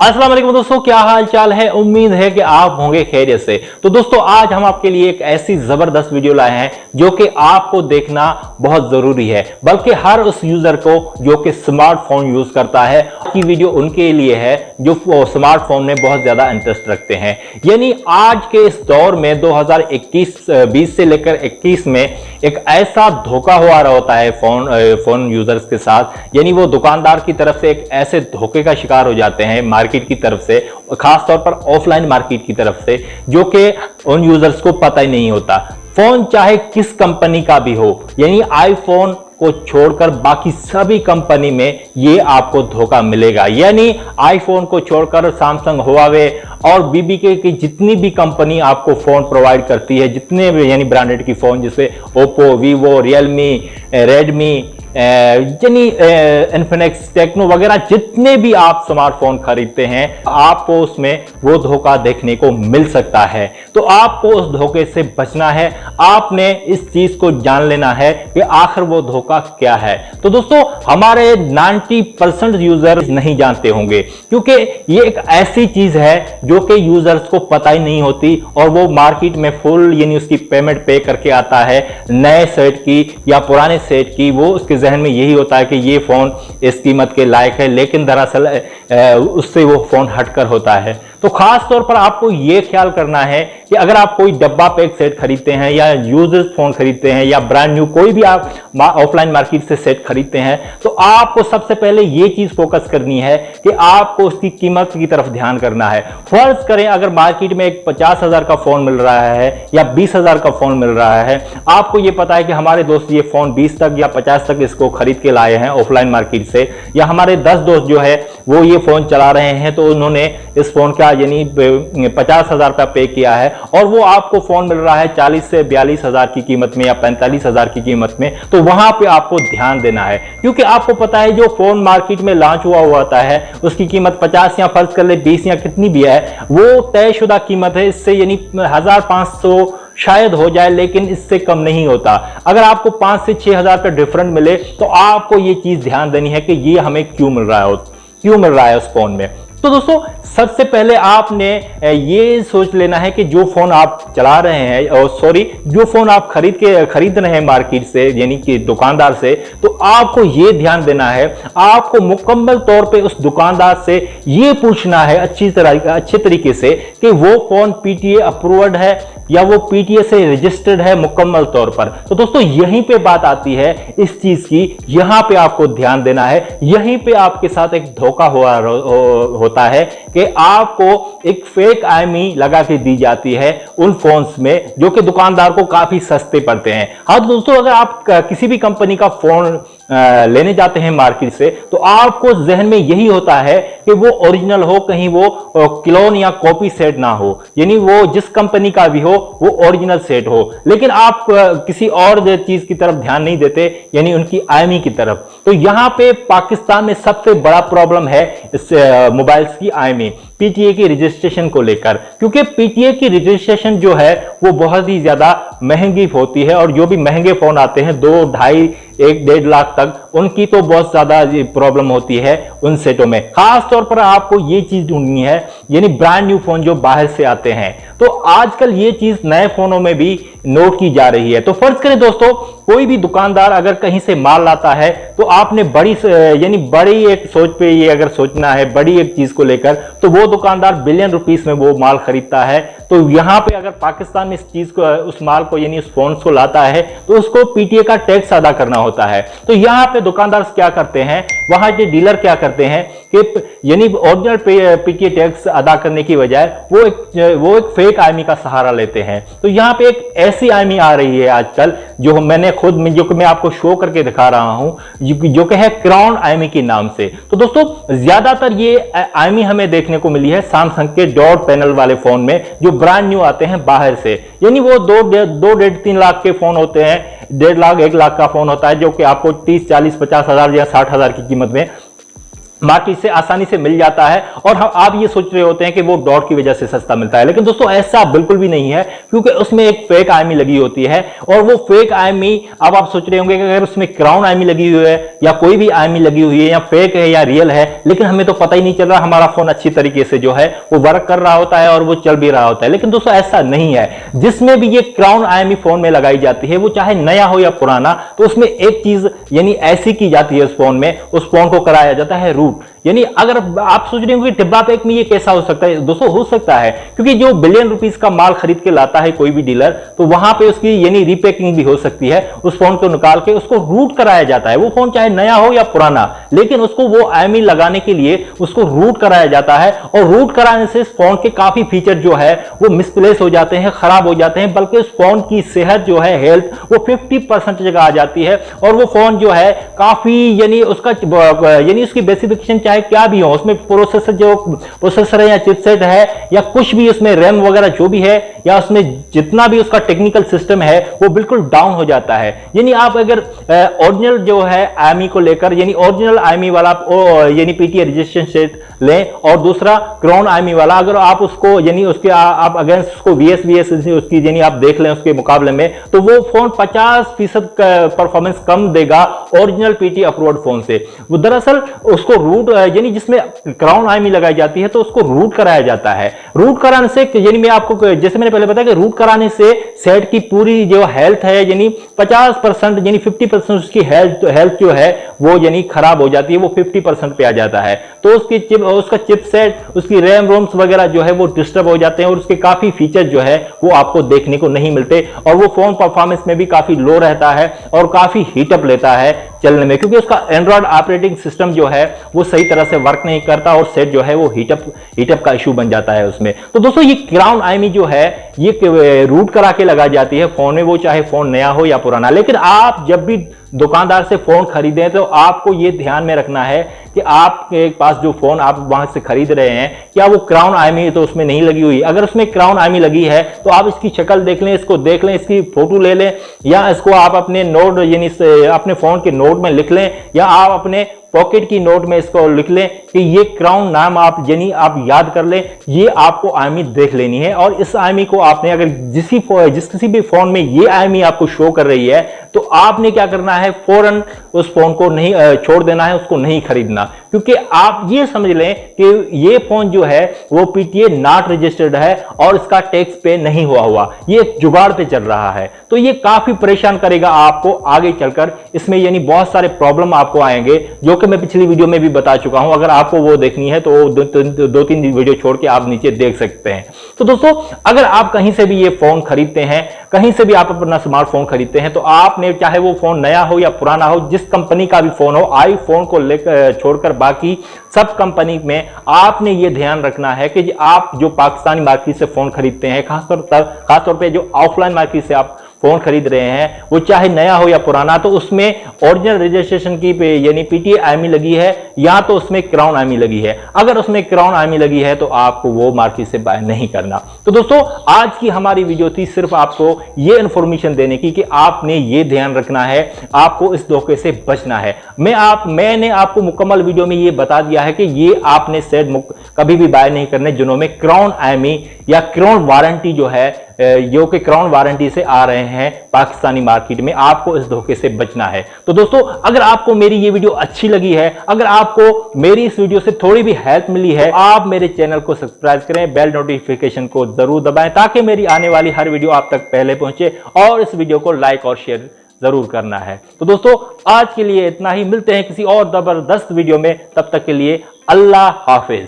अस्सलाम वालेकुम दोस्तों, क्या हाल चाल है। उम्मीद है कि आप होंगे खैरियत से। तो दोस्तों आज हम आपके लिए एक ऐसी जबरदस्त वीडियो लाए हैं जो कि आपको देखना बहुत जरूरी है, बल्कि हर उस यूजर को जो कि स्मार्टफोन यूज करता है की वीडियो उनके लिए है जो स्मार्टफोन में बहुत ज्यादा इंटरेस्ट रखते हैं। यानी आज के इस दौर में 2021-20 से लेकर 21 में एक ऐसा धोखा हुआ रहा होता है फोन यूजर्स के साथ। यानी वो दुकानदार की तरफ से एक ऐसे धोखे का शिकार हो जाते हैं मार्केट की तरफ से, खास तौर पर ऑफलाइन मार्केट की तरफ से, जो कि उन यूजर्स को पता ही नहीं होता। फोन चाहे किस कंपनी का भी हो, यानी आईफोन को छोड़कर बाकी सभी कंपनी में ये आपको धोखा मिलेगा। यानी आईफोन को छोड़कर सैमसंग, हुआवे और बीबीके की जितनी भी कंपनी आपको फोन प्रोवाइड करती है, जितने भी यानी ब्रांडेड की फोन जैसे ओप्पो, वीवो, रियलमी, रेडमी, यानी इन्फिनिक्स, टेक्नो वगैरह जितने भी आप स्मार्टफोन खरीदते हैं आपको उसमें वो धोखा देखने को मिल सकता है। तो आपको उस धोखे से बचना है, आपने इस चीज को जान लेना है कि आखिर वो धोखा क्या है। तो दोस्तों हमारे 90% यूजर नहीं जानते होंगे, क्योंकि ये एक ऐसी चीज है जो कि यूजर्स को पता ही नहीं होती और वो मार्केट में फुल यानी उसकी पेमेंट पे करके आता है नए सेट की या पुराने सेट की। वो उसके जहन में यही होता है कि ये फोन इस कीमत के लायक है, लेकिन दरअसल उससे वो फोन हटकर होता है। तो खास तौर पर आपको ये ख्याल करना है कि अगर आप कोई डब्बा पैक सेट खरीदते हैं या यूज्ड फोन खरीदते हैं या ब्रांड न्यू कोई भी आप ऑफलाइन मार्केट से सेट खरीदते हैं, तो आपको सबसे पहले ये चीज फोकस करनी है कि आपको उसकी कीमत की तरफ ध्यान करना है। फर्ज करें अगर मार्केट में एक 50,000 का फोन मिल रहा है या 20,000 का फोन मिल रहा है, आपको ये पता है कि हमारे दोस्त ये फोन 20 तक या 50 तक इसको खरीद के लाए हैं ऑफलाइन मार्केट से, या हमारे 10 दोस्त जो है वो ये फोन चला रहे हैं तो उन्होंने इस फोन का यानी 50,000 का पे किया है और वो आपको फोन मिल रहा है 40 से 42,000 की कीमत में या 45,000 की कीमत में। तो वहां पे आपको ध्यान देना है, क्योंकि आपको पता है जो फोन मार्केट में लॉन्च हुआ होता है उसकी कीमत 50 या फर्ज कर ले 20 या कितनी भी है, वो तयशुदा कीमत है। इससे यानी 1,500 शायद हो जाए, लेकिन इससे कम नहीं होता। अगर आपको 5 से 6,000 का डिफरेंट मिले तो आपको ये चीज ध्यान देनी है कि ये हमें क्यों मिल रहा है उस फोन में। तो दोस्तों सबसे पहले आपने ये सोच लेना है कि जो फोन आप चला रहे हैं, और सॉरी जो फोन आप खरीद रहे हैं मार्केट से यानी कि दुकानदार से, तो आपको ये ध्यान देना है, आपको मुकम्मल तौर पे उस दुकानदार से ये पूछना है अच्छे तरीके से कि वो फोन पीटीए अप्रूव्ड है या वो पीटीए से रजिस्टर्ड है मुकम्मल तौर पर। तो दोस्तों यहीं पे बात आती है इस चीज की, यहां पे आपको ध्यान देना है। यहीं पे आपके साथ एक धोखा होता है कि आपको एक फेक आईएमई लगा के दी जाती है उन फोन्स में जो कि दुकानदार को काफी सस्ते पड़ते हैं। हाँ दोस्तों, अगर आप किसी भी कंपनी का फोन लेने जाते हैं मार्केट से, तो आपको जहन में यही होता है कि वो ओरिजिनल हो, कहीं वो क्लोन या कॉपी सेट ना हो, यानी वो जिस कंपनी का भी हो वो ओरिजिनल सेट हो। लेकिन आप किसी और चीज की तरफ ध्यान नहीं देते, यानी उनकी आईएमई की तरफ। तो यहां पे पाकिस्तान में सबसे बड़ा प्रॉब्लम है इस मोबाइल्स की आईएमई, पीटीए की रजिस्ट्रेशन को लेकर, क्योंकि पीटीए की रजिस्ट्रेशन जो है वो बहुत ही ज्यादा महंगी होती है और जो भी महंगे फोन आते हैं 2, 2.5, 1-1.5 लाख तक, उनकी तो बहुत ज्यादा प्रॉब्लम होती है उन सेटों में। खास तौर पर आपको ये चीज ढूंढनी है, यानी ब्रांड न्यू फोन जो बाहर से आते हैं। तो आजकल ये चीज नए फोनों में भी नोट की जा रही है। तो फर्ज करें दोस्तों कोई भी दुकानदार अगर कहीं से माल लाता है तो आपने बड़ी एक सोच पे ये अगर सोचना है, बड़ी एक चीज को लेकर, तो वो दुकानदार बिलियन रुपीस में वो माल खरीदता है। तो यहां पे अगर पाकिस्तान में इस चीज को, उस माल को यानी उस फोन को लाता है तो उसको पीटीए का टैक्स अदा करना होता है। तो यहां पे दुकानदार क्या करते हैं, वहां के डीलर क्या करते हैं कि यानी ओरिजिनल पीटीए टैक्स अदा करने की बजाय वो एक फेक आईएमई का सहारा लेते हैं। तो यहां पे एक ऐसी आईएमई आ रही है आजकल जो मैंने खुद जो मैं आपको शो करके दिखा रहा हूं, जो कि है क्राउन आईएमई के नाम से। तो दोस्तों ज्यादातर ये आईएमई हमें देखने को मिली है सैमसंग के डॉट पैनल वाले फोन में जो ब्रांड न्यू आते हैं बाहर से, यानी वो 2-3 लाख के फोन होते हैं, 1.5 लाख 1 लाख का फोन होता है जो कि आपको 30, 40, 50,000 या 60,000 की कीमत में मार्केट से आसानी से मिल जाता है और आप ये सोच रहे होते हैं कि वो डॉट की वजह से सस्ता मिलता है, लेकिन दोस्तों ऐसा बिल्कुल भी नहीं है, क्योंकि उसमें एक फेक आईएमई लगी होती है। और वो फेक आईएमई, अब आप सोच रहे होंगे कि अगर उसमें क्राउन आईएमई लगी हुई है या कोई भी आईएमई लगी हुई है, या फेक है या रियल है, लेकिन हमें तो पता ही नहीं चल रहा, हमारा फोन अच्छी तरीके से जो है वो वर्क कर रहा होता है और वो चल भी रहा होता है। लेकिन दोस्तों ऐसा नहीं है। जिसमें भी ये क्राउन आईएमई फोन में लगाई जाती है, वो चाहे नया हो या पुराना, तो उसमें एक चीज यानी ऐसी की जाती है उस फोन में, उस फोन को कराया जाता है रूट। यानी अगर आप सोच रहे हो कि डिब्बा पैक में ये कैसा हो सकता है, दोस्तों हो सकता है, क्योंकि जो बिलियन रुपीस का माल खरीद के लाता है कोई भी डीलर, तो वहां पे उसकी यानी रीपैकिंग भी हो सकती है। उस फोन को निकाल के उसको रूट कराया जाता है। वो फोन चाहे नया हो या पुराना, लेकिन उसको वो आईएमई लगाने के लिए उसको रूट कराया जाता है। और रूट कराने से इस फोन के काफी फीचर जो है वो मिसप्लेस हो जाते हैं, खराब हो जाते हैं, बल्कि उस फोन की सेहत जो है, हेल्थ, वो 50% जगह आ जाती है। और वो फोन जो है काफी यानी उसका यानी उसकी बेसिफिकेशन चाहे क्या भी हो, उसमें प्रोसेसर है या चिपसेट है या कुछ भी उसमें रैम वगैरह जो भी है, या उसमें जितना भी उसका टेक्निकल सिस्टम है, वो बिल्कुल डाउन हो जाता है। यानी आप अगर ओरिजिनल जो है आईएमई को लेकर, यानी ओरिजिनल आईएमई वाला यानी पीटीए रजिस्ट्रेशन सेट लें, और दूसरा क्राउन आईएमई वाला, अगर आप उसको यानी उसके आप अगेंस्ट उसको वीएस उसकी यानी आप देख लें उसके मुकाबले में, तो वो फोन 50% परफॉर्मेंस कम देगा ओरिजिनल पीटी अप्रूव्ड फोन से। वो दरअसल उसको रूट यानी जिसमें क्राउन आईएमई लगाई जाती है, तो उसको रूट कराया जाता है। रूट कराने से यानी मैं आपको जैसे मैंने पहले बताया कि रूट कराने से सेट की पूरी जो हेल्थ है यानी 50% यानी 50% उसकी हेल्थ जो है वो यानी खराब हो जाती है, वो 50% पे आ जाता है। तो उसका चिपसेट, उसकी रैम रोम्स वगैरह जो है वो डिस्टर्ब हो जाते हैं, और उसके काफी फीचर जो है वो आपको देखने को नहीं मिलते, और वो फोन परफॉर्मेंस में भी काफी लो रहता है और काफी हीटअप लेता है चलने में, क्योंकि उसका एंड्रॉइड ऑपरेटिंग सिस्टम जो है वो सही तरह से वर्क नहीं करता, और सेट जो है वो हीटअप का इशू बन जाता है उसमें। तो दोस्तों ये क्राउन आईएमई जो है ये रूट करा के लगाई जाती है फोन में, वो चाहे फोन नया हो या पुराना। लेकिन आप जब भी दुकानदार से फोन खरीदें, तो आपको ये ध्यान में रखना है कि आपके पास जो फोन आप वहां से खरीद रहे हैं, क्या वो क्राउन आईएमई तो उसमें नहीं लगी हुई। अगर उसमें क्राउन आईएमई लगी है, तो आप इसकी शक्ल देख लें, इसको देख लें, इसकी फोटो ले लें, या इसको आप अपने नोट यानी अपने फोन के नोट में लिख लें, या आप अपने पॉकेट की नोट में इसको लिख लें कि ये क्राउन नाम आप यानी आप याद कर लें, ये आपको आईएमई देख लेनी है। और इस आईएमई को आपने अगर किसी भी फोन में ये आईएमई आपको शो कर रही है, तो आपने क्या करना है, फौरन उस फोन को नहीं छोड़ देना है, उसको नहीं खरीदना, क्योंकि आप ये समझ लें कि ये फोन जो है वो पीटीए नॉट रजिस्टर्ड है और इसका टैक्स पे नहीं हुआ, ये एक जुगाड़ पे चल रहा है। तो ये काफी परेशान करेगा आपको आगे चलकर। इसमें यानी बहुत सारे प्रॉब्लम आपको आएंगे, जो कि मैं पिछली वीडियो में भी बता चुका हूं। अगर आपको वो देखनी है तो दो तीन वीडियो छोड़ के आप नीचे देख सकते हैं। तो दोस्तों अगर आप कहीं से भी ये फोन खरीदते हैं, कहीं से भी आप अपना स्मार्टफोन खरीदते हैं, तो आपने चाहे वो फोन नया हो या पुराना हो, जिस कंपनी का भी फोन हो, आईफोन को लेकर छोड़कर बाकी सब कंपनी में आपने ये ध्यान रखना है कि आप जो पाकिस्तानी मार्केट से फोन खरीदते हैं, खासतौर पे जो ऑफलाइन मार्केट से आप फोन खरीद रहे हैं, वो चाहे नया हो या पुराना, तो उसमें ओरिजिनल रजिस्ट्रेशन की यानी पीटीए आईएमई लगी है, या तो उसमें क्राउन आईएमई लगी है। अगर उसमें क्राउन आईएमई लगी है, तो आपको वो मार्केट से बाय नहीं करना। तो दोस्तों आज की हमारी वीडियो थी सिर्फ आपको ये इंफॉर्मेशन देने की कि आपने ये ध्यान रखना है, आपको इस धोखे से बचना है। मैंने आपको मुकम्मल वीडियो में ये बता दिया है कि ये आपने सेट कभी भी बाय नहीं करने जिन्होंने क्राउन आईएमई या क्राउन वारंटी जो है, जो कि क्राउन वारंटी से आ रहे हैं पाकिस्तानी मार्केट में, आपको इस धोखे से बचना है। तो दोस्तों अगर आपको मेरी ये वीडियो अच्छी लगी है, अगर आपको मेरी इस वीडियो से थोड़ी भी हेल्प मिली है, आप मेरे चैनल को सब्सक्राइब करें, बेल नोटिफिकेशन को जरूर दबाएं, ताकि मेरी आने वाली हर वीडियो आप तक पहले पहुंचे, और इस वीडियो को लाइक और शेयर जरूर करना है। तो दोस्तों आज के लिए इतना ही, मिलते हैं किसी और जबरदस्त वीडियो में, तब तक के लिए अल्लाह हाफिज।